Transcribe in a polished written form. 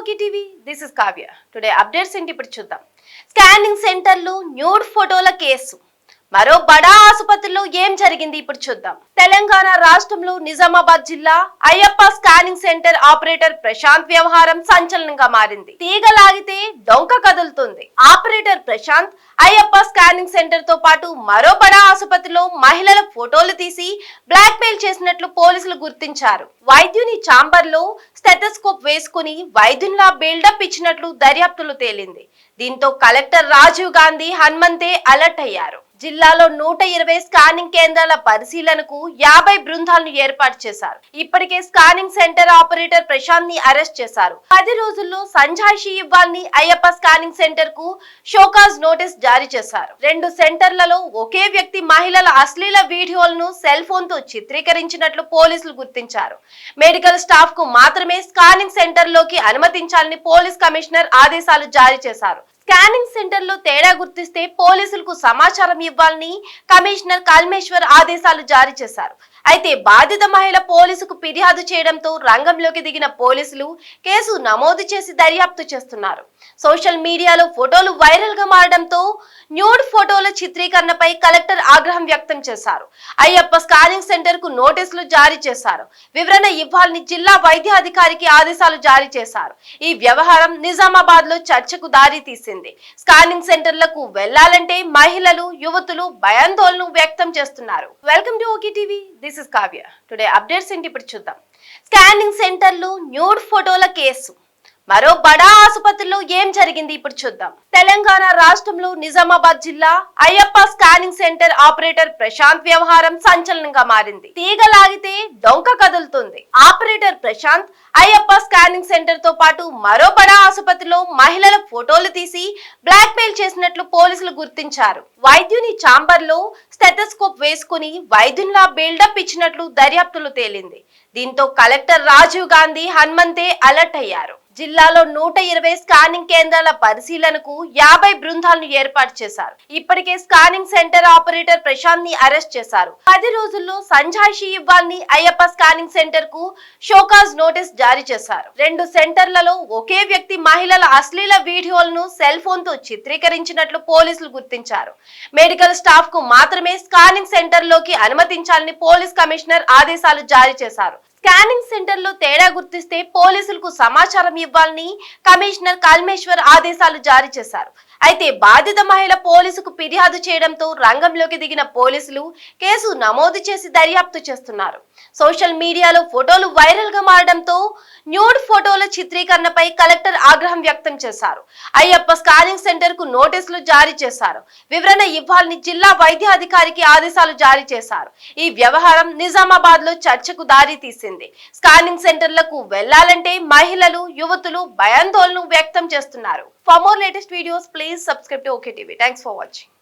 Okay TV this is Kavya. Today updates ఏంటి ఇప్పుడు చూద్దాం. స్కానింగ్ సెంటర్లు న్యూడ్ ఫోటోల కేసు. మరో బడా ఆసుపత్రిలో ఏం జరిగింది ఇప్పుడు చూద్దాం. తెలంగాణ రాష్ట్రంలో నిజామాబాద్ జిల్లా Ayyappa scanning centre operator Prashanth వ్యవహారం సంచలనంగా మారింది. తీగలాగితే డొంక కదులుతుంది. Operator Prashanth Ayyappa scanning centre తో పాటు మరో బడా ఆసుపత్రిలో మహిళల ఫోటోలు తీసి బ్లాక్ మెయిల్ చేసినట్లు పోలీసులు గుర్తించారు. వైద్యుని ఛాంబర్ లో స్టెథోస్కోప్ వేసుకుని వైద్యునిలా బిల్డప్ ఇచ్చినట్లు దర్యాప్తులో తేలింది. దీంతో కలెక్టర్ రాజీవ్ గాంధీ హనుమంతే అలర్ట్ అయ్యారు. జిల్లాలో 120 స్కానింగ్ కేంద్రాల పరిశీలనకు 50 బృందాలను ఏర్పాటు చేశారు. ఇప్పటికే స్కానింగ్ సెంటర్ ఆపరేటర్ ప్రశాంత్ ని అరెస్ట్ చేశారు. 10 రోజుల్లో సంజాయిషి ఇవ్వాలని అయ్యప్ప స్కానింగ్ సెంటర్ కు షోకాజ్ నోటీస్ జారీ చేశారు. 2 సెంటర్లలో ఒకే వ్యక్తి మహిళల అశ్లీల వీడియోలను సెల్ ఫోన్ తో చిత్రీకరించినట్లు పోలీసులు గుర్తించారు. మెడికల్ స్టాఫ్ కు మాత్రమే స్కానింగ్ సెంటర్ లోకి అనుమతించాలని పోలీస్ కమిషనర్ ఆదేశాలు జారీ చేశారు. స్కానింగ్ సెంటర్ లో తేడా గుర్తిస్తే పోలీసులకు సమాచారం ఇవ్వాలని కమిషనర్ కల్మేశ్వర్ ఆదేశాలు జారీ చేశారు. అయితే బాధిత మహిళ పోలీసుకు ఫిర్యాదు చేయడంతో రంగంలోకి దిగిన పోలీసులు కేసు నమోదు చేసి దర్యాప్తు చేస్తున్నారు. సోషల్ మీడియాలో ఫోటోలు వైరల్ గా మారడంతో న్యూడ్ ఫోటోల చిత్రీకరణపై కలెక్టర్ ఆగ్రహం వ్యక్తం చేశారు. అయ్యప్ప స్కానింగ్ సెంటర్ కు నోటీసులు జారీ చేశారు. వివరణ ఇవ్వాలని జిల్లా వైద్య అధికారికి ఆదేశాలు జారీ చేశారు. ఈ వ్యవహారం నిజామాబాద్ లో చర్చకు దారి తీసింది. స్కానింగ్ సెంటర్లకు వెళ్లాలంటే మహిళలు, యువతులు భయాందోళన వ్యక్తం చేస్తున్నారు. Welcome to okay TV. This is Kavya. Today updates ఏంటి ఇప్పుడు చూద్దాం. స్కానింగ్ సెంటర్లు న్యూడ్ ఫోటోల కేసు. మరో బడా ఆసుపత్రిలో ఏం జరిగింది ఇప్పుడు చూద్దాం. తెలంగాణ రాష్ట్రంలో నిజామాబాద్ జిల్లా Ayyappa scanning centre operator Prashanth వ్యవహారం సంచలనంగా మారింది. తీగలాగితే డొంక కదులుతుంది. Operator Prashanth Ayyappa scanning centre తో పాటు మరో బడా ఆసుపత్రిలో మహిళల ఫోటోలు తీసి బ్లాక్ మెయిల్ చేసినట్లు పోలీసులు గుర్తించారు. వైద్యుని ఛాంబర్ లో స్టెథోస్కోప్ వేసుకుని వైద్యునిలా బిల్డప్ ఇచ్చినట్లు దర్యాప్తులో తేలింది. దీంతో కలెక్టర్ రాజీవ్ గాంధీ హనుమంతే అలర్ట్ అయ్యారు. జిల్లాలో 120 స్కానింగ్ కేంద్రాల పరిశీలనకు 50 బృందాలను ఏర్పాటు చేశారు. ఇప్పటికే స్కానింగ్ సెంటర్ ఆపరేటర్ ప్రశాంత్ ని అరెస్ట్ చేశారు. 10 రోజుల్లో సంజాయిషి ఇవ్వాలని అయ్యప్ప స్కానింగ్ సెంటర్ కు షోకాజ్ నోటీస్ జారీ చేశారు. 2 సెంటర్లలో ఒకే వ్యక్తి మహిళల అశ్లీల వీడియోలను సెల్ ఫోన్ తో చిత్రీకరించినట్లు పోలీసులు గుర్తించారు. మెడికల్ స్టాఫ్ కు మాత్రమే స్కానింగ్ సెంటర్ లోకి అనుమతించాలని పోలీస్ కమిషనర్ ఆదేశాలు జారీ చేశారు. స్కానింగ్ సెంటర్ లో తేడా గుర్తిస్తే పోలీసులకు సమాచారం ఇవ్వాలని కమిషనర్ కల్మేశ్వర్ ఆదేశాలు జారీ చేశారు. అయితే బాధిత మహిళ పోలీసుకు ఫిర్యాదు చేయడంతో రంగంలోకి దిగిన పోలీసులు కేసు నమోదు చేసి దర్యాప్తు చేస్తున్నారు. సోషల్ మీడియాలో ఫోటోలు వైరల్ గా మారడంతో న్యూడ్ ఫోటోల చిత్రీకరణపై కలెక్టర్ ఆగ్రహం వ్యక్తం చేశారు. అయ్యప్ప స్కానింగ్ సెంటర్ కు నోటీసులు జారీ చేశారు. వివరణ ఇవ్వాలని జిల్లా వైద్య అధికారికి ఆదేశాలు జారీ చేశారు. ఈ వ్యవహారం నిజామాబాద్ లో చర్చకు దారి తీసింది. స్కానింగ్ సెంటర్లకు వెళ్లాలంటే మహిళలు, యువతులు భయాందోళన వ్యక్తం చేస్తున్నారు. For more latest videos, please subscribe to OK TV. Thanks for watching.